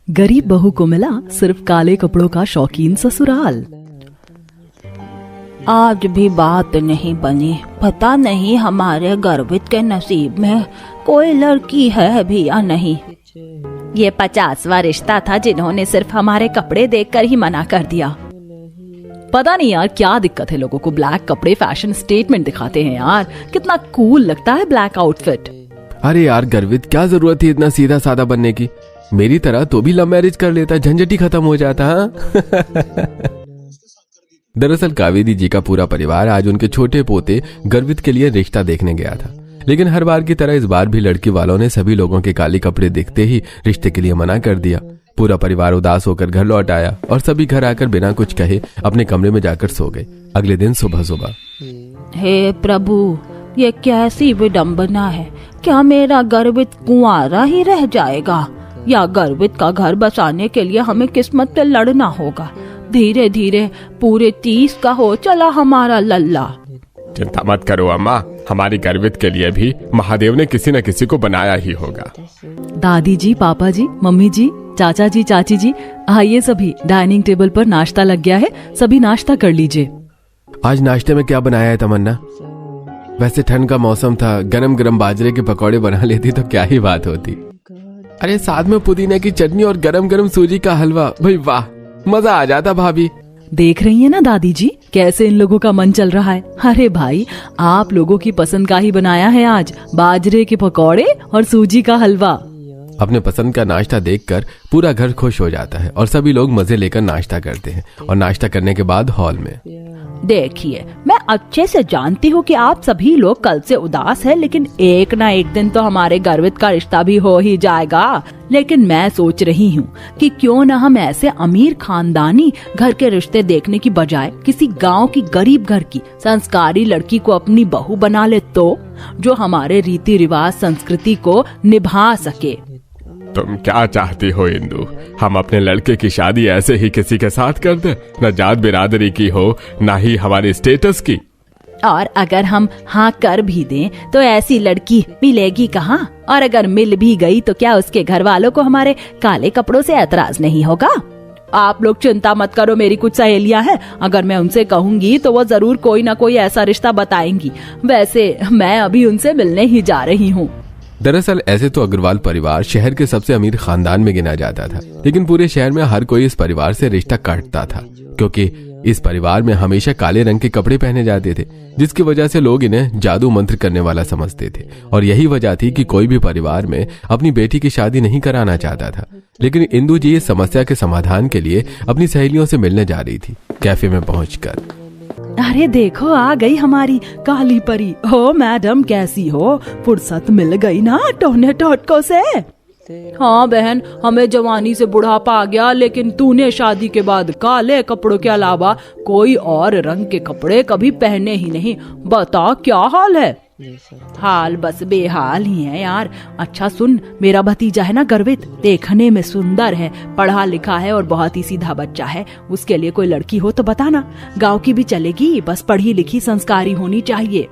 गरीब बहू को मिला सिर्फ काले कपड़ों का शौकीन ससुराल। आज भी बात नहीं बनी। पता नहीं हमारे गर्वित के नसीब में कोई लड़की है भी या नहीं। ये 50वां रिश्ता था जिन्होंने सिर्फ हमारे कपड़े देखकर ही मना कर दिया। पता नहीं यार क्या दिक्कत है लोगों को, ब्लैक कपड़े फैशन स्टेटमेंट दिखाते हैं यार, कितना कूल लगता है ब्लैक आउटफिट। अरे यार गर्वित, क्या जरूरत थी इतना सीधा साधा बनने की? मेरी तरह तो भी लव मैरिज कर लेता, झंझट ही खत्म हो जाता। हाँ? दरअसल कावेरी जी का पूरा परिवार आज उनके छोटे पोते गर्वित के लिए रिश्ता देखने गया था, लेकिन हर बार की तरह इस बार भी लड़की वालों ने सभी लोगों के काले कपड़े देखते ही रिश्ते के लिए मना कर दिया। पूरा परिवार उदास होकर घर लौट आया और सभी घर आकर बिना कुछ कहे अपने कमरे में जाकर सो गए। अगले दिन सुबह सुबह, हे प्रभु, ये कैसी विडंबना है। क्या मेरा गर्वित कुंवारा ही रह जाएगा या गर्वित का घर बसाने के लिए हमें किस्मत पे लड़ना होगा? धीरे धीरे पूरे 30 का हो चला हमारा लल्ला। चिंता मत करो अम्मा, हमारी गर्वित के लिए भी महादेव ने किसी न किसी को बनाया ही होगा। दादी जी, पापा जी, मम्मी जी, चाचा जी, चाची जी, आइए सभी, डाइनिंग टेबल पर नाश्ता लग गया है, सभी नाश्ता कर लीजिए। आज नाश्ते में क्या बनाया है तमन्ना? वैसे ठंड का मौसम था, गरम गरम बाजरे के पकौड़े बना लेती तो क्या ही बात होती। अरे साथ में पुदीने की चटनी और गरम गरम सूजी का हलवा, भाई वाह, मजा आ जाता भाभी। देख रही है ना दादी जी कैसे इन लोगों का मन चल रहा है। अरे भाई, आप लोगों की पसंद का ही बनाया है आज, बाजरे के पकौड़े और सूजी का हलवा। अपने पसंद का नाश्ता देखकर पूरा घर खुश हो जाता है और सभी लोग मजे लेकर नाश्ता करते हैं। और नाश्ता करने के बाद हॉल में, देखिए, मैं अच्छे से जानती हूँ कि आप सभी लोग कल से उदास हैं, लेकिन एक ना एक दिन तो हमारे गर्वित का रिश्ता भी हो ही जाएगा। लेकिन मैं सोच रही हूँ कि क्यों न हम ऐसे अमीर खानदानी घर के रिश्ते देखने की बजाय किसी गांव की गरीब घर की संस्कारी लड़की को अपनी बहू बना ले, तो जो हमारे रीति रिवाज संस्कृति को निभा सके। तुम क्या चाहती हो इंदु? हम अपने लड़के की शादी ऐसे ही किसी के साथ कर दें? न जात बिरादरी की हो, न ही हमारे स्टेटस की। और अगर हम हाँ कर भी दें तो ऐसी लड़की मिलेगी कहाँ? और अगर मिल भी गई तो क्या उसके घर वालों को हमारे काले कपड़ों से ऐतराज नहीं होगा? आप लोग चिंता मत करो, मेरी कुछ सहेलियां हैं, अगर मैं उनसे कहूंगी तो वो जरूर कोई ना कोई ऐसा रिश्ता बताएंगी। वैसे मैं अभी उनसे मिलने ही जा रही हूँ। दरअसल ऐसे तो अग्रवाल परिवार शहर के सबसे अमीर खानदान में गिना जाता था, लेकिन पूरे शहर में हर कोई इस परिवार से रिश्ता काटता था, क्योंकि इस परिवार में हमेशा काले रंग के कपड़े पहने जाते थे, जिसकी वजह से लोग इन्हें जादू मंत्र करने वाला समझते थे। और यही वजह थी कि कोई भी परिवार में अपनी बेटी की शादी नहीं कराना चाहता था। लेकिन इंदु जी इस समस्या के समाधान के लिए अपनी सहेलियों से मिलने जा रही थी। कैफे में पहुंचकर, अरे देखो, आ गई हमारी काली परी। हो मैडम, कैसी हो? फुर्सत मिल गई ना टोने टोटको से? हाँ बहन, हमें जवानी से बुढ़ापा आ गया, लेकिन तूने शादी के बाद काले कपड़ों के अलावा कोई और रंग के कपड़े कभी पहने ही नहीं। बता क्या हाल है? हाल बस बेहाल ही है यार। अच्छा सुन, मेरा भतीजा है ना गर्वित, देखने में सुंदर है, पढ़ा लिखा है और बहुत ही सीधा बच्चा है। उसके लिए कोई लड़की हो तो बताना, गांव की भी चलेगी, बस पढ़ी लिखी संस्कारी होनी चाहिए।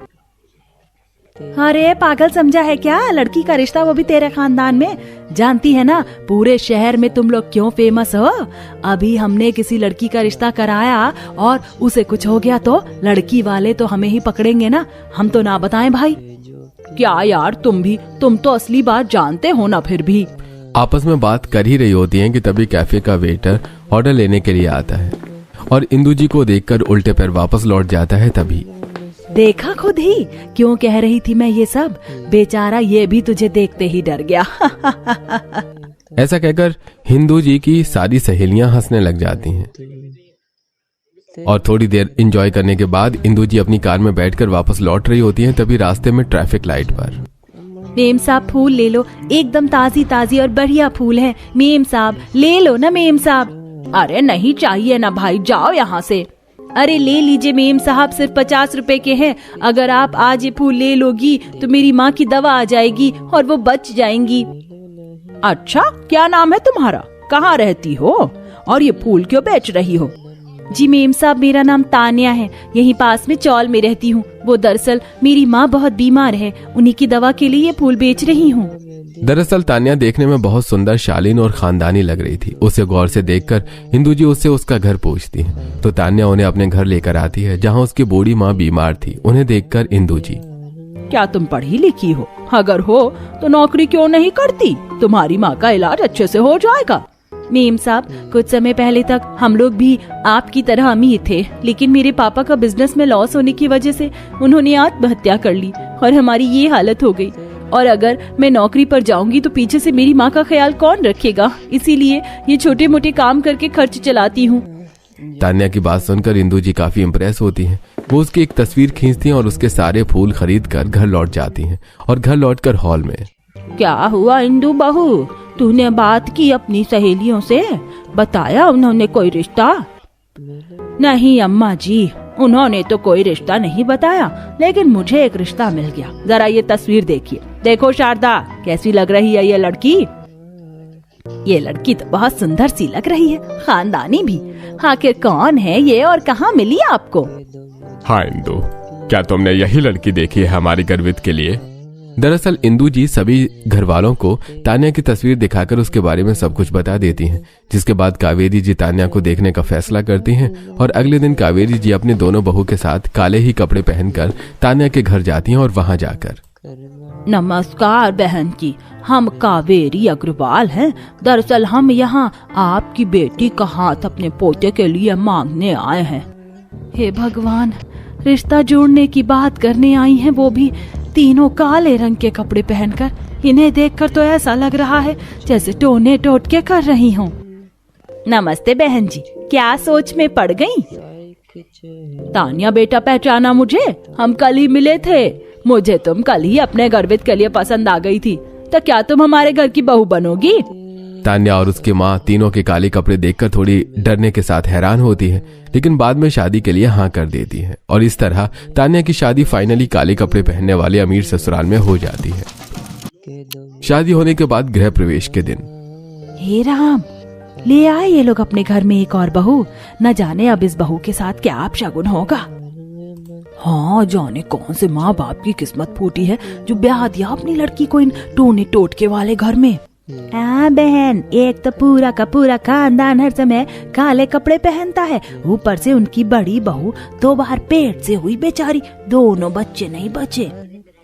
अरे पागल समझा है क्या? लड़की का रिश्ता वो भी तेरे खानदान में। जानती है ना पूरे शहर में तुम लोग क्यों फेमस हो? अभी हमने किसी लड़की का रिश्ता कराया और उसे कुछ हो गया तो लड़की वाले तो हमें ही पकड़ेंगे ना, हम तो ना बताएं भाई। क्या यार, तुम तो असली बात जानते हो ना। फिर भी आपस में बात कर ही रही होती हैं कि तभी कैफे का वेटर ऑर्डर लेने के लिए आता है और इंदु जी को देखकर उल्टे पैर वापस लौट जाता है। तभी देखा खुद ही, क्यों कह रही थी मैं ये सब? बेचारा ये भी तुझे देखते ही डर गया। ऐसा कहकर हिंदू जी की सारी सहेलियां हंसने लग जाती हैं। और थोड़ी देर एंजॉय करने के बाद इंदु जी अपनी कार में बैठकर वापस लौट रही होती हैं। तभी रास्ते में ट्रैफिक लाइट पर, मेम साहब फूल ले लो, एकदम ताजी ताजी और बढ़िया फूल है। मेम साहब ले लो ना मेम साहब। अरे नहीं चाहिए ना भाई, जाओ यहाँ से। अरे ले लीजिए मेम साहब, सिर्फ 50 रुपए के हैं। अगर आप आज ये फूल ले लोगी तो मेरी माँ की दवा आ जाएगी और वो बच जाएंगी। अच्छा, क्या नाम है तुम्हारा? कहाँ रहती हो और ये फूल क्यों बेच रही हो? जी मेम साहब, मेरा नाम तानिया है, यहीं पास में चौल में रहती हूँ। वो दरअसल मेरी माँ बहुत बीमार है, उन्हीं की दवा के लिए ये फूल बेच रही हूँ। दरअसल तान्या देखने में बहुत सुंदर, शालीन और खानदानी लग रही थी। उसे गौर से देखकर इंदू जी उससे उसका घर पूछती है तो तान्या उन्हें अपने घर लेकर आती है, जहाँ उसकी बूढ़ी माँ बीमार थी। उन्हें देखकर इंदू जी, क्या तुम पढ़ी लिखी हो? अगर हो तो नौकरी क्यों नहीं करती? तुम्हारी माँ का इलाज अच्छे से हो जाएगा। मेम साहब, कुछ समय पहले तक हम लोग भी आपकी तरह अमीर थे, लेकिन मेरे पापा का बिजनेस में लॉस होने की वजह से उन्होंने आत्महत्या कर ली और हमारी ये हालत हो गई। और अगर मैं नौकरी पर जाऊंगी तो पीछे से मेरी माँ का ख्याल कौन रखेगा? इसीलिए ये छोटे मोटे काम करके खर्च चलाती हूँ। तान्या की बात सुनकर इंदू जी काफी इम्प्रेस होती हैं। वो उसकी एक तस्वीर खींचती हैं और उसके सारे फूल खरीद कर घर लौट जाती हैं। और घर लौटकर हॉल में, क्या हुआ इंदू बहू, तूने बात की अपनी सहेलियों से? बताया उन्होंने कोई रिश्ता? नहीं अम्मा जी, उन्होंने तो कोई रिश्ता नहीं बताया, लेकिन मुझे एक रिश्ता मिल गया। जरा ये तस्वीर देखिए। देखो शारदा, कैसी लग रही है ये लड़की? ये लड़की तो बहुत सुंदर सी लग रही है, खानदानी भी। आखिर कौन है ये और कहाँ मिली आपको? हाँ इंदू, क्या तुमने यही लड़की देखी है हमारी गर्वित के लिए? दरअसल इंदू जी सभी घर वालों को तान्या की तस्वीर दिखाकर उसके बारे में सब कुछ बता देती हैं, जिसके बाद कावेरी जी तान्या को देखने का फैसला करती हैं। और अगले दिन कावेरी जी अपनी दोनों बहू के साथ काले ही कपड़े पहनकर तान्या के घर जाती हैं और वहां जाकर, नमस्कार बहन जी, हम कावेरी अग्रवाल हैं। दरअसल हम यहाँ आपकी बेटी का हाथ अपने पोते के लिए मांगने आए हैं। हे भगवान, रिश्ता जोड़ने की बात करने आई हैं, वो भी तीनों काले रंग के कपड़े पहनकर। इन्हें देखकर तो ऐसा लग रहा है जैसे टोने टोटके कर रही हूँ। नमस्ते बहन जी, क्या सोच में पड़ गई? तान्या बेटा, पहचाना मुझे? हम कल ही मिले थे। मुझे तुम कल ही अपने गर्वित के लिए पसंद आ गई थी, तो क्या तुम हमारे घर की बहू बनोगी? तान्या और उसकी माँ तीनों के काले कपड़े देखकर थोड़ी डरने के साथ हैरान होती है, लेकिन बाद में शादी के लिए हाँ कर देती है। और इस तरह तान्या की शादी फाइनली काले कपड़े पहनने वाले अमीर ससुराल में हो जाती है। शादी होने के बाद गृह प्रवेश के दिन, हे राम, ले आए ये लोग अपने घर में एक और बहू। न जाने अब इस बहू के साथ क्या अपशगुन होगा। हाँ, जाने कौन से माँ बाप की किस्मत फूटी है जो ब्याह दिया अपनी लड़की को इन टोने टोटके वाले घर में। बहन, एक तो पूरा का पूरा खानदान हर समय काले कपड़े पहनता है, ऊपर से उनकी बड़ी बहू 2 बार पेट से हुई बेचारी, दोनों बच्चे नहीं बचे।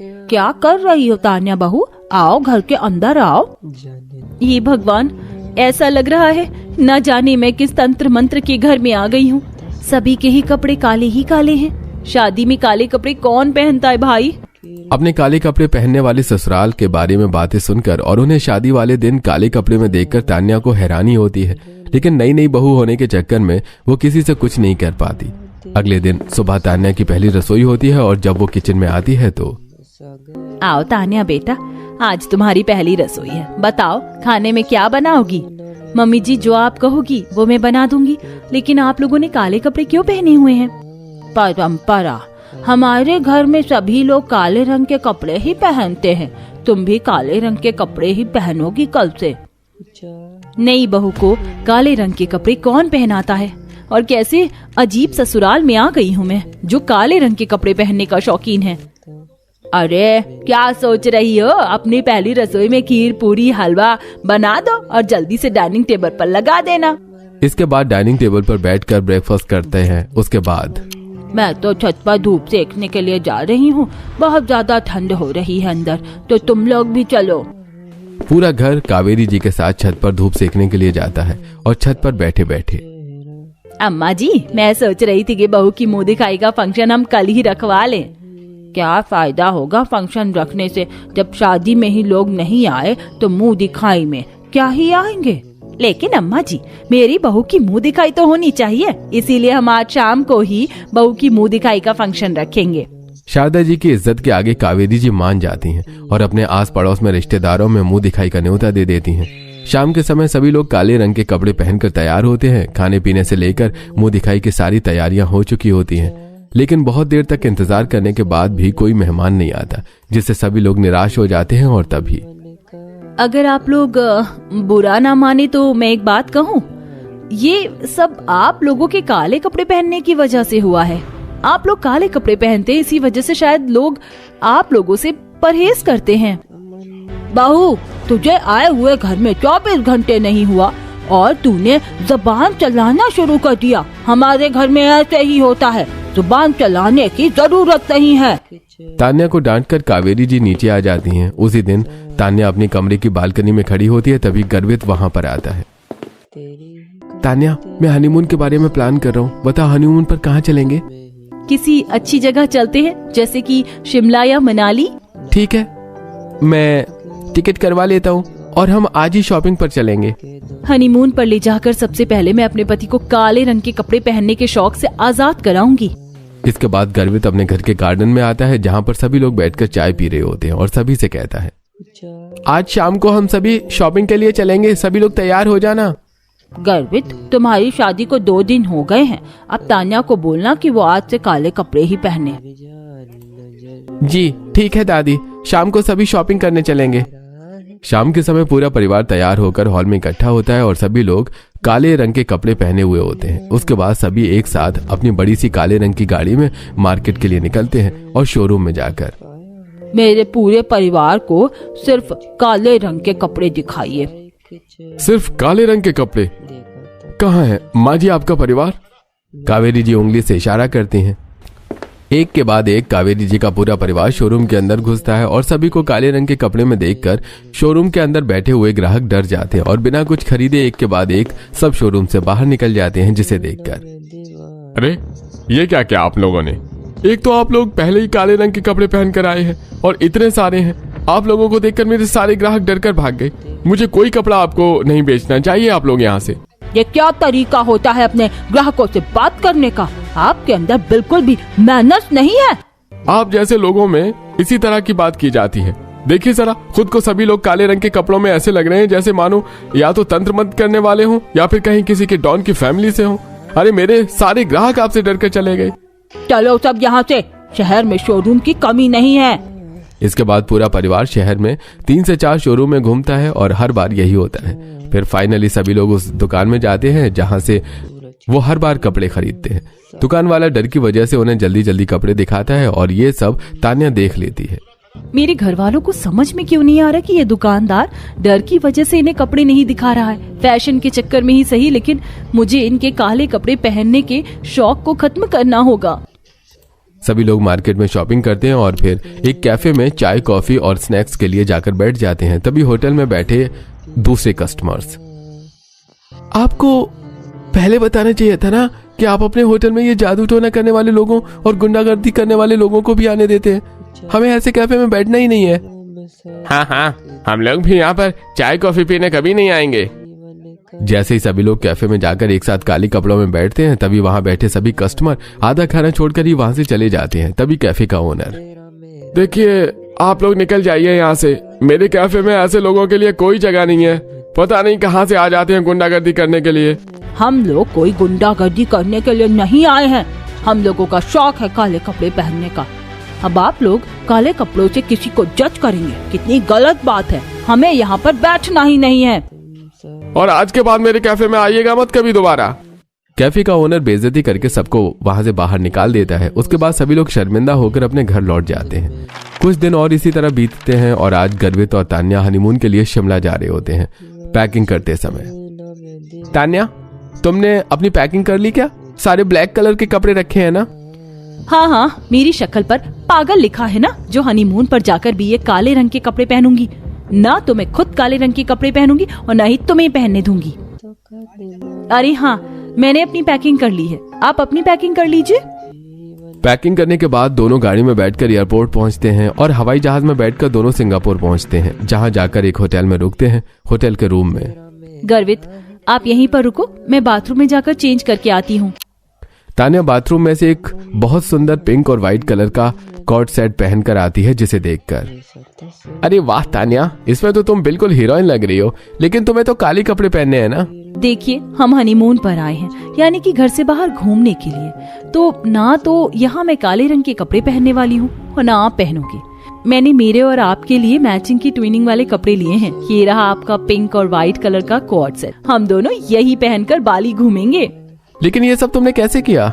क्या कर रही हो तान्या बहू? आओ, घर के अंदर आओ। ये भगवान, ऐसा लग रहा है न जाने मैं किस तंत्र मंत्र के घर में आ गई हूँ। सभी के ही कपड़े काले ही काले हैं। शादी में काले कपड़े कौन पहनता है भाई? अपने काले कपड़े पहनने वाले ससुराल के बारे में बातें सुनकर और उन्हें शादी वाले दिन काले कपड़े में देखकर तान्या को हैरानी होती है, लेकिन नई नई बहू होने के चक्कर में वो किसी से कुछ नहीं कर पाती। अगले दिन सुबह तान्या की पहली रसोई होती है और जब वो किचन में आती है तो, आओ तान्या बेटा, आज तुम्हारी पहली रसोई है। बताओ खाने में क्या बनाओगी? मम्मी जी, जो आप कहोगी वो मैं बना दूंगी, लेकिन आप लोगों ने काले कपड़े क्यों पहने हुए हैं? परंपरा, हमारे घर में सभी लोग काले रंग के कपड़े ही पहनते हैं। तुम भी काले रंग के कपड़े ही पहनोगी कल से। नई बहू को काले रंग के कपड़े कौन पहनाता है? और कैसे अजीब ससुराल में आ गई हूँ मैं जो काले रंग के कपड़े पहनने का शौकीन है। अरे क्या सोच रही हो? अपनी पहली रसोई में खीर पूरी हलवा बना दो और जल्दी से डाइनिंग टेबल पर लगा देना। इसके बाद डाइनिंग टेबल पर बैठकर ब्रेकफास्ट करते हैं। उसके बाद, मैं तो छत पर धूप सेकने के लिए जा रही हूँ, बहुत ज्यादा ठंड हो रही है अंदर, तो तुम लोग भी चलो। पूरा घर कावेरी जी के साथ छत पर धूप सेकने के लिए जाता है और छत पर बैठे बैठे, अम्मा जी, मैं सोच रही थी कि बहू की मुंह दिखाई का फंक्शन हम कल ही रखवा लें। क्या फायदा होगा फंक्शन रखने से? जब शादी में ही लोग नहीं आए तो मुंह दिखाई में क्या ही आएंगे? लेकिन अम्मा जी, मेरी बहू की मुंह दिखाई तो होनी चाहिए, इसीलिए हम आज शाम को ही बहू की मुंह दिखाई का फंक्शन रखेंगे। शारदा जी की इज्जत के आगे कावेरी जी मान जाती हैं और अपने आस पड़ोस में रिश्तेदारों में मुंह दिखाई का न्योता दे देती हैं। शाम के समय सभी लोग काले रंग के कपड़े पहनकर तैयार होते हैं। खाने पीने से लेकर मुंह दिखाई की सारी तैयारियां हो चुकी होती हैं, लेकिन बहुत देर तक इंतजार करने के बाद भी कोई मेहमान नहीं आता, जिससे सभी लोग निराश हो जाते हैं। और तभी, अगर आप लोग बुरा ना माने तो मैं एक बात कहूँ, ये सब आप लोगों के काले कपड़े पहनने की वजह से हुआ है। आप लोग काले कपड़े पहनते हैं, इसी वजह से शायद लोग आप लोगों से परहेज करते हैं। बहू, तुझे आए हुए घर में 24 घंटे नहीं हुआ और तूने जुबान चलाना शुरू कर दिया। हमारे घर में ऐसे ही होता है, जुबान चलाने की जरूरत नहीं है। तान्या को डांटकर कावेरी जी नीचे आ जाती हैं। उसी दिन तान्या अपने कमरे की बालकनी में खड़ी होती है, तभी गर्वित वहां पर आता है। तान्या, मैं हनीमून के बारे में प्लान कर रहा हूँ, बता हनीमून पर कहाँ चलेंगे? किसी अच्छी जगह चलते हैं, जैसे कि शिमला या मनाली। ठीक है, मैं टिकट करवा लेता हूँ और हम आज ही शॉपिंग पर चलेंगे। हनीमून पर ले जाकर सबसे पहले मैं अपने पति को काले रंग के कपड़े पहनने के शौक से आजाद कराऊंगी। इसके बाद गर्वित अपने घर के गार्डन में आता है, जहाँ पर सभी लोग बैठकर चाय पी रहे होते हैं और सभी से कहता है, आज शाम को हम सभी शॉपिंग के लिए चलेंगे, सभी लोग तैयार हो जाना। गर्वित, तुम्हारी शादी को 2 दिन हो गए हैं, अब तान्या को बोलना कि वो आज से काले कपड़े ही पहने। जी ठीक है दादी, शाम को सभी शॉपिंग करने चलेंगे। शाम के समय पूरा परिवार तैयार होकर हॉल में इकट्ठा होता है और सभी लोग काले रंग के कपड़े पहने हुए होते हैं। उसके बाद सभी एक साथ अपनी बड़ी सी काले रंग की गाड़ी में मार्केट के लिए निकलते हैं और शोरूम में जाकर, मेरे पूरे परिवार को सिर्फ काले रंग के कपड़े दिखाइए। सिर्फ काले रंग के कपड़े? कहाँ है माँ जी आपका परिवार? कावेरी जी उंगली से इशारा करती हैं। एक के बाद एक कावेरी जी का पूरा परिवार शोरूम के अंदर घुसता है और सभी को काले रंग के कपड़े में देखकर शोरूम के अंदर बैठे हुए ग्राहक डर जाते हैं और बिना कुछ खरीदे एक के बाद एक सब शोरूम से बाहर निकल जाते हैं, जिसे देखकर, अरे ये क्या क्या आप लोगों ने? एक तो आप लोग पहले ही काले रंग के कपड़े पहन कर आए हैं और इतने सारे हैं। आप लोगों को देखकर मेरे सारे ग्राहक डर कर भाग गए। मुझे कोई कपड़ा आपको नहीं बेचना चाहिए, आप लोग यहाँ से। ये क्या तरीका होता है अपने ग्राहकों से बात करने का? आपके अंदर बिल्कुल भी मैनर्स नहीं है। आप जैसे लोगों में इसी तरह की बात की जाती है। देखिए जरा, खुद को सभी लोग काले रंग के कपड़ों में ऐसे लग रहे हैं जैसे मानो या तो तंत्र मंत्र करने वाले हों या फिर कहीं किसी के डॉन की फैमिली से हों। अरे मेरे सारे ग्राहक आपसे डर कर चले गए। चलो सब यहाँ से, शहर में शोरूम की कमी नहीं है। इसके बाद पूरा परिवार शहर में 3 से 4 शोरूम में घूमता है और हर बार यही होता है। फिर फाइनली सभी लोग उस दुकान में जाते हैं जहां से वो हर बार कपड़े खरीदते हैं। दुकान वाला डर की वजह से उन्हें जल्दी जल्दी कपड़े दिखाता है और ये सब तान्या देख लेती है। मेरे घर वालों को समझ में क्यों नहीं आ रहा कि ये दुकानदार डर की वजह से इन्हें कपड़े नहीं दिखा रहा है। फैशन के चक्कर में ही सही, लेकिन मुझे इनके काले कपड़े पहनने के शौक को खत्म करना होगा। सभी लोग मार्केट में शॉपिंग करते हैं और फिर एक कैफे में चाय, कॉफी और स्नैक्स के लिए जाकर बैठ जाते हैं। तभी होटल में बैठे दूसरे कस्टमर्स, आपको पहले बताना चाहिए था ना कि आप अपने होटल में ये जादू टोना करने वाले लोगों और गुंडागर्दी करने वाले लोगों को भी आने देते हैं। हमें ऐसे कैफे में बैठना ही नहीं है। हाँ हाँ, हम लोग भी यहाँ पर चाय कॉफी पीने कभी नहीं आएंगे। जैसे ही सभी लोग कैफे में जाकर एक साथ काले कपड़ों में बैठते हैं, तभी वहां बैठे सभी कस्टमर आधा खाना छोड़कर ही वहां से चले जाते हैं। तभी कैफे का ओनर, देखिए आप लोग निकल जाइए यहाँ से, मेरे कैफे में ऐसे लोगों के लिए कोई जगह नहीं है। पता नहीं कहाँ से आ जाते हैं गुंडागर्दी करने के लिए। हम लोग कोई गुंडागर्दी करने के लिए नहीं आए हैं। हम लोगों का शौक है काले कपड़े पहनने का। अब आप लोग काले कपड़ों से किसी को जज करेंगे, कितनी गलत बात है। हमें यहाँ पर बैठना ही नहीं है और आज के बाद मेरे कैफे में आइएगा मत कभी दोबारा। कैफे का ओनर बेइज्जती करके सबको वहां से बाहर निकाल देता है। उसके बाद सभी लोग शर्मिंदा होकर अपने घर लौट जाते हैं। कुछ दिन और इसी तरह बीतते हैं और आज गर्वित और तान्या हनीमून के लिए शिमला जा रहे होते हैं। पैकिंग करते समय, तान्या तुमने अपनी पैकिंग कर ली क्या? सारे ब्लैक कलर के कपड़े रखे हैं ना? हाँ हाँ, मेरी शक्ल पर पागल लिखा है ना, जो हनीमून पर जाकर भी ये काले रंग के कपड़े पहनूंगी। ना तो मैं खुद काले रंग के कपड़े पहनूंगी और ना ही तुम्हें पहनने दूंगी। अरे हाँ, मैंने अपनी पैकिंग कर ली है, आप अपनी पैकिंग कर लीजिए। पैकिंग करने के बाद दोनों गाड़ी में बैठकर एयरपोर्ट पहुंचते हैं और हवाई जहाज में बैठकर दोनों सिंगापुर पहुंचते हैं, जहां जाकर एक होटल में रुकते हैं, होटल के रूम में। गर्वित, आप यहीं पर रुको, मैं बाथरूम में जाकर चेंज करके आती हूँ। तान्या बाथरूम में से एक बहुत सुंदर पिंक और व्हाइट कलर का कॉर्ड सेट पहनकर आती है, जिसे देखकर, अरे वाह तान्या, इसमें तो तुम बिल्कुल हीरोइन लग रही हो, लेकिन तुम्हें तो काले कपड़े पहनने हैं ना। देखिए, हम हनीमून पर आए हैं, यानी कि घर से बाहर घूमने के लिए, तो ना तो यहाँ मैं काले रंग के कपड़े पहनने वाली हूँ और ना आप पहनोगे। मैंने मेरे और आपके लिए मैचिंग की ट्विनिंग वाले कपड़े लिए हैं। ये रहा आपका पिंक और व्हाइट कलर का कॉर्ड सेट। हम दोनों यही पहनकर बाली घूमेंगे। लेकिन ये सब तुमने कैसे किया?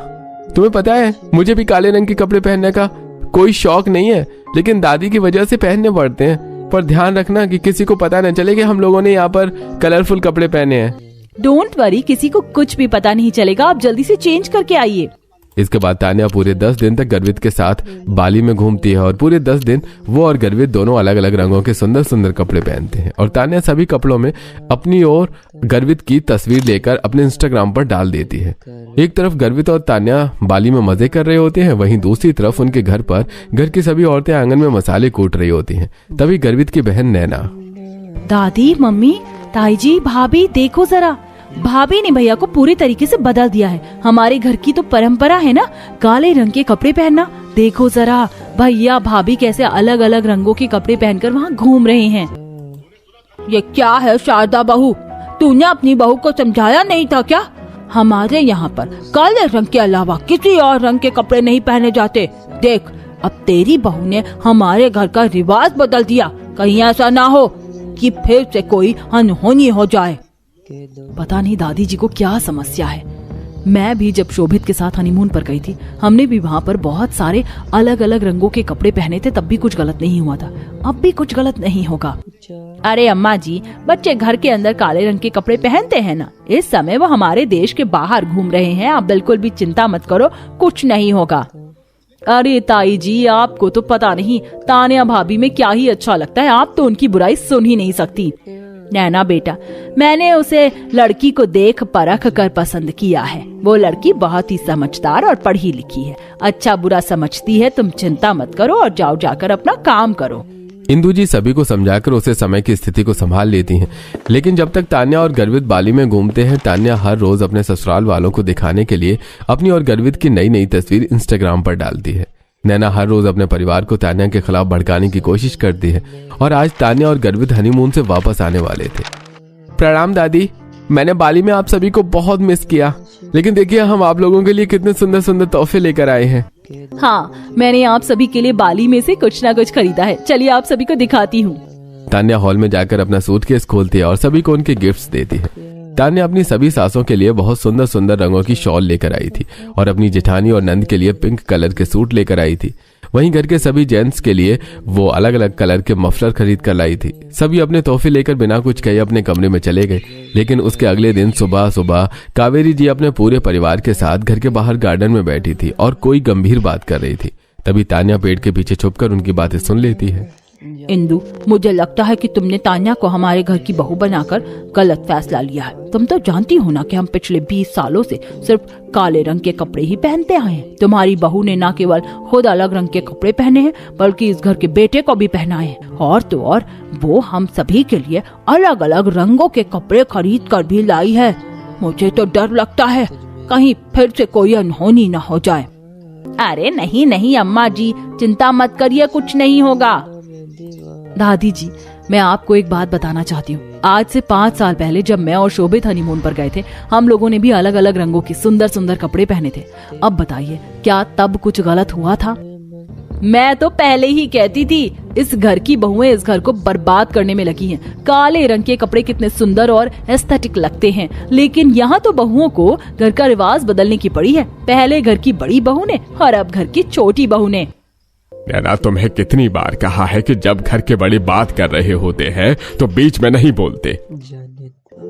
तुम्हें पता है मुझे भी काले रंग के कपड़े पहनने का कोई शौक नहीं है, लेकिन दादी की वजह से पहनने पड़ते हैं। पर ध्यान रखना कि किसी को पता न चले कि हम लोगों ने यहाँ पर कलरफुल कपड़े पहने हैं। डोंट वरी, किसी को कुछ भी पता नहीं चलेगा, आप जल्दी से चेंज करके आइए। इसके बाद तान्या पूरे 10 दिन तक गर्वित के साथ बाली में घूमती है और पूरे 10 दिन वो और गर्वित दोनों अलग अलग रंगों के सुंदर सुंदर कपड़े पहनते हैं और तान्या सभी कपड़ों में अपनी और गर्वित की तस्वीर लेकर अपने इंस्टाग्राम पर डाल देती है। एक तरफ गर्वित और तान्या बाली में मजे कर रहे होते हैं, वहीं दूसरी तरफ उनके घर पर घर की सभी औरतें आंगन में मसाले कूट रही होती हैं। तभी गर्वित की बहन नैना, दादी, मम्मी, ताई जी, भाभी, देखो जरा, भाभी ने भैया को पूरी तरीके से बदल दिया है। हमारे घर की तो परंपरा है ना काले रंग के कपड़े पहनना। देखो जरा भैया भाभी कैसे अलग अलग रंगों के कपड़े पहनकर वहाँ घूम रहे हैं। ये क्या है शारदा बहू, तूने अपनी बहू को समझाया नहीं था क्या? हमारे यहाँ पर काले रंग के अलावा किसी और रंग के कपड़े नहीं पहने जाते। देख, अब तेरी बहू ने हमारे घर का रिवाज बदल दिया। कहीं ऐसा ना हो कि फिर से कोई अनहोनी हो जाए। पता नहीं दादी जी को क्या समस्या है। मैं भी जब शोभित के साथ हनीमून पर गई थी, हमने भी वहाँ पर बहुत सारे अलग अलग रंगों के कपड़े पहने थे, तब भी कुछ गलत नहीं हुआ था। अब भी कुछ गलत नहीं होगा। अरे अम्मा जी, बच्चे घर के अंदर काले रंग के कपड़े पहनते हैं ना। इस समय वो हमारे देश के बाहर घूम रहे हैं। आप बिल्कुल भी चिंता मत करो, कुछ नहीं होगा। अरे ताई जी, आपको तो पता नहीं तान्या भाभी में क्या ही अच्छा लगता है, आप तो उनकी बुराई सुन ही नहीं सकती। नैना बेटा, मैंने उसे लड़की को देख परख कर पसंद किया है। वो लड़की बहुत ही समझदार और पढ़ी लिखी है, अच्छा बुरा समझती है। तुम चिंता मत करो और जाओ जाकर अपना काम करो। इंदू जी सभी को समझाकर उसे समय की स्थिति को संभाल लेती हैं। लेकिन जब तक तान्या और गर्वित बाली में घूमते हैं, तान्या हर रोज अपने ससुराल वालों को दिखाने के लिए अपनी और गर्वित की नई नई तस्वीर इंस्टाग्राम पर डालती है। नैना हर रोज अपने परिवार को तान्या के खिलाफ भड़काने की कोशिश करती है और आज तान्या और गर्वित हनीमून से वापस आने वाले थे। प्रणाम दादी, मैंने बाली में आप सभी को बहुत मिस किया, लेकिन देखिए हम आप लोगों के लिए कितने सुंदर सुंदर तोहफे लेकर आए हैं। हाँ, मैंने आप सभी के लिए बाली में से कुछ ना कुछ खरीदा है। चलिए आप सभी को दिखाती हूँ। तान्या हॉल में जाकर अपना सूटकेस खोलती है और सभी को उनके गिफ्ट्स देती है। तान्या अपनी सभी सासों के लिए बहुत सुंदर सुंदर रंगों की शॉल लेकर आई थी और अपनी जेठानी और नंद के लिए पिंक कलर के सूट लेकर आई थी। वहीं घर के सभी जेंट्स के लिए वो अलग अलग कलर के मफलर खरीद कर लाई थी। सभी अपने तोहफे लेकर बिना कुछ कहे अपने कमरे में चले गए। लेकिन उसके अगले दिन सुबह सुबह कावेरी जी अपने पूरे परिवार के साथ घर के बाहर गार्डन में बैठी थी और कोई गंभीर बात कर रही थी। तभी तान्या पेड़ के पीछे छुपकर उनकी बातें सुन लेती है। इंदु, मुझे लगता है कि तुमने तान्या को हमारे घर की बहू बनाकर गलत फैसला लिया है। तुम तो जानती हो ना कि हम पिछले 20 सालों से सिर्फ काले रंग के कपड़े ही पहनते आए हैं। तुम्हारी बहू ने न केवल खुद अलग रंग के कपड़े पहने हैं, बल्कि इस घर के बेटे को भी पहनाए हैं। और तो और वो हम सभी के लिए अलग अलग रंगों के कपड़े खरीद कर भी लाई है। मुझे तो डर लगता है कहीं फिर से कोई अनहोनी न हो जाए। अरे नहीं नहीं अम्मा जी, चिंता मत करिए, कुछ नहीं होगा। दादी जी, मैं आपको एक बात बताना चाहती हूँ। आज से 5 साल पहले जब मैं और शोभित हनीमून पर गए थे, हम लोगों ने भी अलग अलग रंगों के सुंदर सुंदर कपड़े पहने थे। अब बताइए, क्या तब कुछ गलत हुआ था? मैं तो पहले ही कहती थी, इस घर की बहुएं इस घर को बर्बाद करने में लगी हैं। काले रंग के कपड़े कितने सुंदर और एस्थेटिक लगते हैं, लेकिन यहाँ तो बहुओं को घर का रिवाज बदलने की पड़ी है। पहले घर की बड़ी बहू ने और अब घर की छोटी बहू ने। नैना, तुम्हें कितनी बार कहा है कि जब घर के बड़ी बात कर रहे होते हैं तो बीच में नहीं बोलते।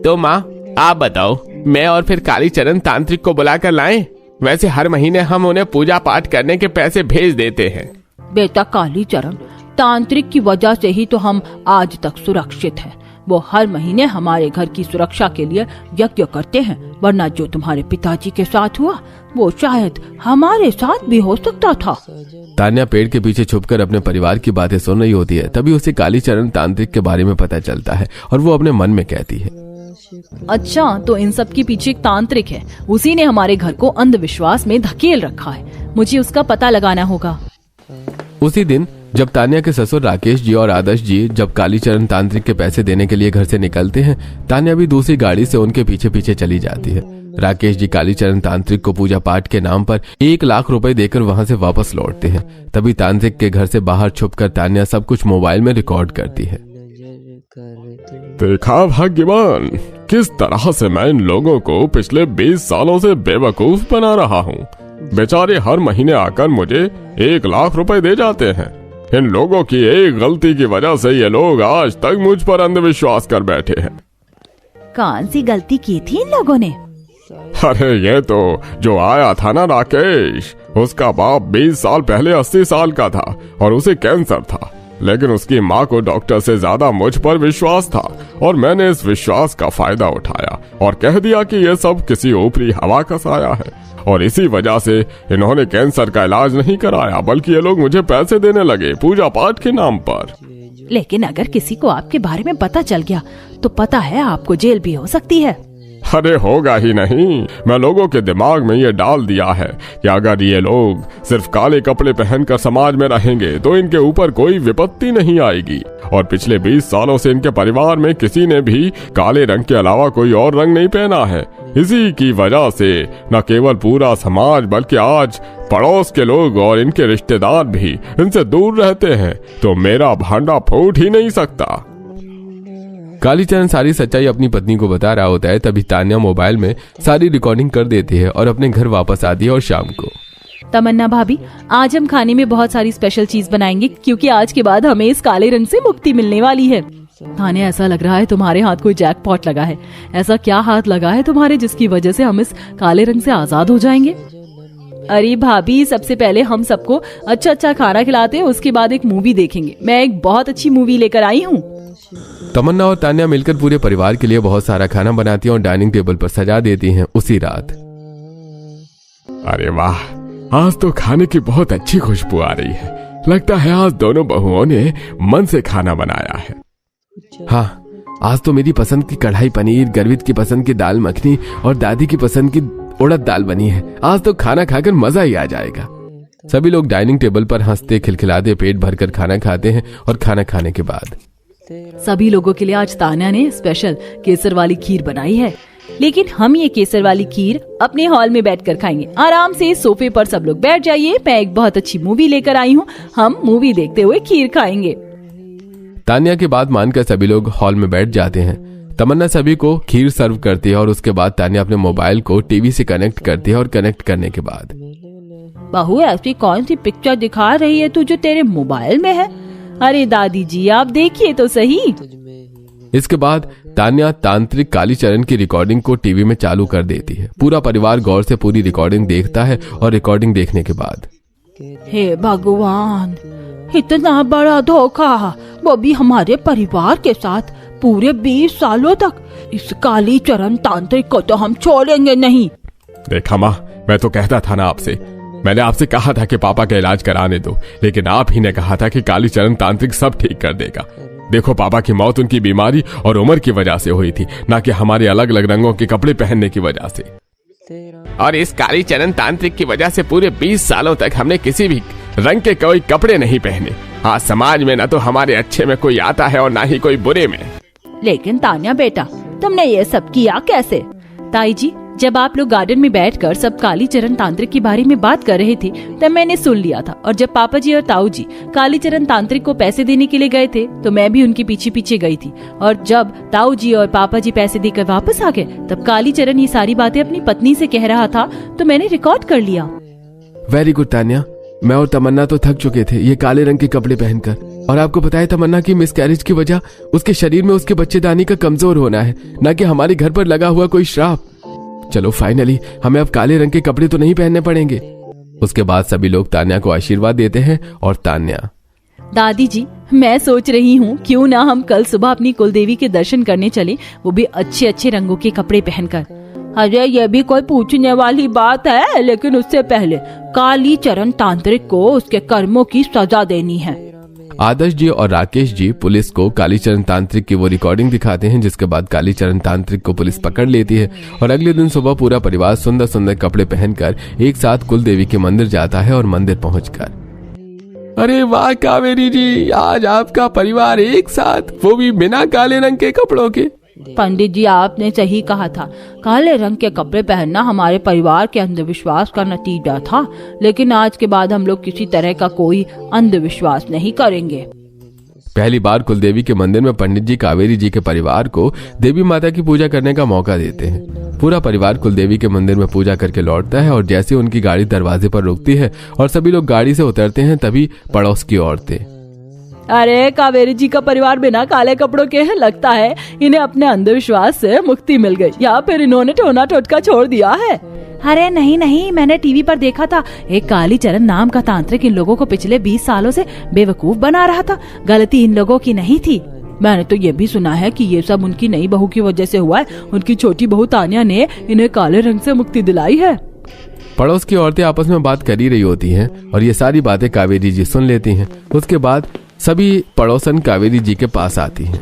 तो माँ आप बताओ, मैं और फिर कालीचरण तांत्रिक को बुलाकर लाएं? वैसे हर महीने हम उन्हें पूजा पाठ करने के पैसे भेज देते हैं। बेटा कालीचरण, तांत्रिक की वजह से ही तो हम आज तक सुरक्षित हैं। वो हर महीने हमारे घर की सुरक्षा के लिए यज्ञ करते हैं, वरना जो तुम्हारे पिताजी के साथ हुआ वो शायद हमारे साथ भी हो सकता था। तान्या पेड़ के पीछे छुपकर अपने परिवार की बातें सुन रही होती है। तभी उसे कालीचरण तांत्रिक के बारे में पता चलता है और वो अपने मन में कहती है, अच्छा, तो इन सब के पीछे एक तांत्रिक है। उसी ने हमारे घर को अंधविश्वास में धकेल रखा है। मुझे उसका पता लगाना होगा। उसी दिन जब तान्या के ससुर राकेश जी और आदर्श जी जब कालीचरण तांत्रिक के पैसे देने के लिए घर से निकलते हैं, तान्या भी दूसरी गाड़ी से उनके पीछे पीछे चली जाती है। राकेश जी कालीचरण तांत्रिक को पूजा पाठ के नाम पर 1 लाख रुपए देकर वहां से वापस लौटते हैं। तभी तांत्रिक के घर से बाहर छुपकर तान्या सब कुछ मोबाइल में रिकॉर्ड करती है। देखा भाग्यवान, किस तरह से मैं इन लोगों को पिछले 20 सालों से बेवकूफ बना रहा हूँ। बेचारे हर महीने आकर मुझे 1 लाख रुपए दे जाते हैं इन लोगों की एक गलती की वजह से ये लोग आज तक मुझ पर अंधविश्वास कर बैठे हैं। कौन सी गलती की थी इन लोगों ने? अरे ये तो जो आया था ना राकेश, उसका बाप 20 साल पहले 80 साल का था और उसे कैंसर था, लेकिन उसकी माँ को डॉक्टर से ज्यादा मुझ पर विश्वास था और मैंने इस विश्वास का फायदा उठाया और कह दिया कि ये सब किसी ऊपरी हवा का साया है, और इसी वजह से इन्होंने कैंसर का इलाज नहीं कराया, बल्कि ये लोग मुझे पैसे देने लगे पूजा पाठ के नाम पर। लेकिन अगर किसी को आपके बारे में पता चल गया तो पता है आपको जेल भी हो सकती है। अरे होगा ही नहीं, मैं लोगों के दिमाग में ये डाल दिया है कि अगर ये लोग सिर्फ काले कपड़े पहनकर समाज में रहेंगे तो इनके ऊपर कोई विपत्ति नहीं आएगी, और पिछले 20 सालों से इनके परिवार में किसी ने भी काले रंग के अलावा कोई और रंग नहीं पहना है। इसी की वजह से न केवल पूरा समाज बल्कि आज पड़ोस के लोग और इनके रिश्तेदार भी इनसे दूर रहते हैं, तो मेरा भांडा फूट ही नहीं सकता। कालीचरण सारी सच्चाई अपनी पत्नी को बता रहा होता है, तभी तान्या मोबाइल में सारी रिकॉर्डिंग कर देती है और अपने घर वापस आती है। और शाम को तमन्ना भाभी, आज हम खाने में बहुत सारी स्पेशल चीज बनाएंगे, क्योंकि आज के बाद हमें इस काले रंग से मुक्ति मिलने वाली है। तान्या, ऐसा लग रहा है तुम्हारे हाथ कोई जैकपॉट लगा है। ऐसा क्या हाथ लगा है तुम्हारे जिसकी वजह से हम इस काले रंग से आजाद हो जाएंगे? अरे भाभी, सबसे पहले हम सबको अच्छा अच्छा खाना खिलाते हैं, उसके बाद एक मूवी देखेंगे। मैं एक बहुत अच्छी मूवी लेकर आई हूँ। तमन्ना और तान्या मिलकर पूरे परिवार के लिए बहुत सारा खाना बनाती हैं और डाइनिंग टेबल पर सजा देती हैं उसी रात। अरे वाह, आज तो खाने की बहुत अच्छी खुशबू आ रही है। लगता है आज दोनों बहुओं ने मन से खाना बनाया है। हाँ, आज तो मेरी पसंद की कढ़ाई पनीर, गर्वित की पसंद की दाल मखनी और दादी की पसंद की उड़द दाल बनी है। आज तो खाना खाकर मजा ही आ जाएगा। सभी लोग डाइनिंग टेबल पर हंसते खिलखिलाते पेट भरकर खाना खाते हैं और खाना खाने के बाद सभी लोगों के लिए आज तान्या ने स्पेशल केसर वाली खीर बनाई है, लेकिन हम ये केसर वाली खीर अपने हॉल में बैठकर खाएंगे। आराम से सोफे पर सब लोग बैठ जाइए, मैं एक बहुत अच्छी मूवी लेकर आई हूँ, हम मूवी देखते हुए खीर खाएंगे। तान्या की बात मानकर सभी लोग हॉल में बैठ जाते हैं। तमन्ना सभी को खीर सर्व करती है और उसके बाद तान्या अपने मोबाइल को टीवी से कनेक्ट करती है और कनेक्ट करने के बाद, बहू, ऐसी कौन सी पिक्चर दिखा रही है तू जो तेरे मोबाइल में है? अरे दादी जी, आप देखिए तो सही। इसके बाद तान्या तांत्रिक कालीचरण की रिकॉर्डिंग को टीवी में चालू कर देती है। पूरा परिवार गौर से पूरी रिकॉर्डिंग देखता है और रिकॉर्डिंग देखने के बाद, हे भगवान, इतना बड़ा धोखा, वो भी हमारे परिवार के साथ। पूरे 20 सालों तक इस कालीचरण तांत्रिक को तो हम छोड़ेंगे नहीं। देखा माँ, मैं तो कहता था ना आपसे, मैंने आपसे कहा था कि पापा का इलाज कराने दो, लेकिन आप ही ने कहा था कि कालीचरण तांत्रिक सब ठीक कर देगा। देखो, पापा की मौत उनकी बीमारी और उम्र की वजह से हुई थी, ना कि हमारे अलग अलग रंगों के कपड़े पहनने की वजह से। और इस कालीचरण तांत्रिक की वजह से पूरे 20 सालों तक हमने किसी भी रंग के कोई कपड़े नहीं पहने। आज समाज में न तो हमारे अच्छे में कोई आता है और ना ही कोई बुरे में। लेकिन तान्या बेटा, तुमने ये सब किया कैसे? ताई जी, जब आप लोग गार्डन में बैठकर सब कालीचरण तांत्रिक के बारे में बात कर रहे थे तब मैंने सुन लिया था, और जब पापा जी और ताऊ जी कालीचरण तांत्रिक को पैसे देने के लिए गए थे तो मैं भी उनके पीछे पीछे गई थी, और जब ताऊ जी और पापा जी पैसे देकर वापस आ गए तब कालीचरण ये सारी बातें अपनी पत्नी से कह रहा था, तो मैंने रिकॉर्ड कर लिया। वेरी गुड तान्या, मैं और तमन्ना तो थक चुके थे ये काले रंग के कपड़े पहनकर। और आपको पता है तमन्ना की मिसकैरेज की वजह उसके शरीर में उसके बच्चेदानी का कमजोर होना है, न कि हमारे घर पर लगा हुआ कोई श्राप। चलो फाइनली हमें अब काले रंग के कपड़े तो नहीं पहनने पड़ेंगे। उसके बाद सभी लोग तान्या को आशीर्वाद देते हैं और तान्या, दादी जी, मैं सोच रही हूँ क्यों ना हम कल सुबह अपनी कुलदेवी के दर्शन करने चले, वो भी अच्छे अच्छे रंगों के कपड़े पहनकर। अरे ये भी कोई पूछने वाली बात है, लेकिन उससे पहले कालीचरण तांत्रिक को उसके कर्मों की सजा देनी है। आदर्श जी और राकेश जी पुलिस को कालीचरण तांत्रिक की वो रिकॉर्डिंग दिखाते हैं, जिसके बाद कालीचरण तांत्रिक को पुलिस पकड़ लेती है और अगले दिन सुबह पूरा परिवार सुंदर सुंदर कपड़े पहनकर एक साथ कुलदेवी के मंदिर जाता है। और मंदिर पहुंचकर, अरे वाह कावेरी जी, आज आपका परिवार एक साथ, वो भी बिना काले रंग के कपड़ों के। पंडित जी, आपने सही कहा था, काले रंग के कपड़े पहनना हमारे परिवार के अंधविश्वास का नतीजा था, लेकिन आज के बाद हम लोग किसी तरह का कोई अंधविश्वास नहीं करेंगे। पहली बार कुलदेवी के मंदिर में पंडित जी कावेरी जी के परिवार को देवी माता की पूजा करने का मौका देते हैं। पूरा परिवार कुलदेवी के मंदिर में पूजा करके लौटता है और जैसे उनकी गाड़ी दरवाजे पर रुकती है और सभी लोग गाड़ी से उतरते हैं, तभी पड़ोस की औरतें अरे कावेरी जी का परिवार बिना काले कपड़ों के लगता है इन्हें अपने अंधविश्वास से मुक्ति मिल गई या फिर इन्होंने टोना टोटका छोड़ दिया है। अरे नहीं नहीं, मैंने टीवी पर देखा था, एक कालीचरण नाम का तांत्रिक इन लोगों को पिछले 20 सालों से बेवकूफ बना रहा था। गलती इन लोगों की नहीं थी। मैंने तो ये भी सुना है कि ये सब उनकी नई बहू की वजह से हुआ है। उनकी छोटी बहू तान्या ने इन्हें काले रंग से मुक्ति दिलाई है। पड़ोस की औरतें आपस में बात कर ही रही होती हैं और ये सारी बातें कावेरी जी सुन लेती हैं। उसके बाद सभी पड़ोसन कावेरी जी के पास आती हैं।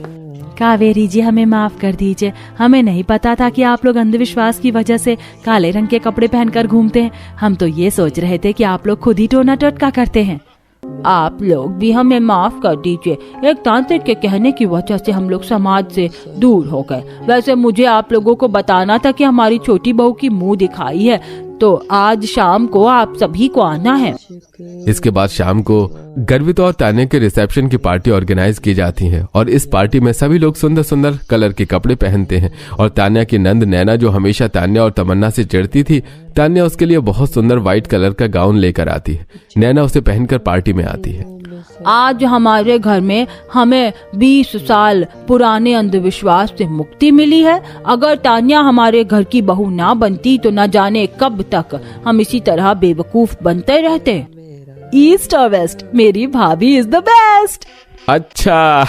कावेरी जी, हमें माफ कर दीजिए, हमें नहीं पता था कि आप लोग अंधविश्वास की वजह से काले रंग के कपड़े पहनकर घूमते हैं। हम तो ये सोच रहे थे कि आप लोग खुद ही टोना टोटका करते हैं। आप लोग भी हमें माफ कर दीजिए। एक तांत्रिक के कहने की वजह से हम लोग समाज से दूर हो गए। वैसे मुझे आप लोगों को बताना था कि हमारी छोटी बहू की मुंह दिखाई है, तो आज शाम को आप सभी को आना है। इसके बाद शाम को गर्वित और तान्या के रिसेप्शन की पार्टी ऑर्गेनाइज की जाती है और इस पार्टी में सभी लोग सुंदर सुंदर कलर के कपड़े पहनते हैं और तान्या की नंद नैना, जो हमेशा तान्या और तमन्ना से चिढ़ती थी, तान्या उसके लिए बहुत सुंदर व्हाइट कलर का गाउन लेकर आती है। नैना उसे पहनकर पार्टी में आती है। आज हमारे घर में हमें 20 साल पुराने अंधविश्वास से मुक्ति मिली है। अगर तान्या हमारे घर की बहू ना बनती तो न जाने कब तक हम इसी तरह बेवकूफ बनते रहते। ईस्ट और वेस्ट, मेरी भाभी इज द बेस्ट। अच्छा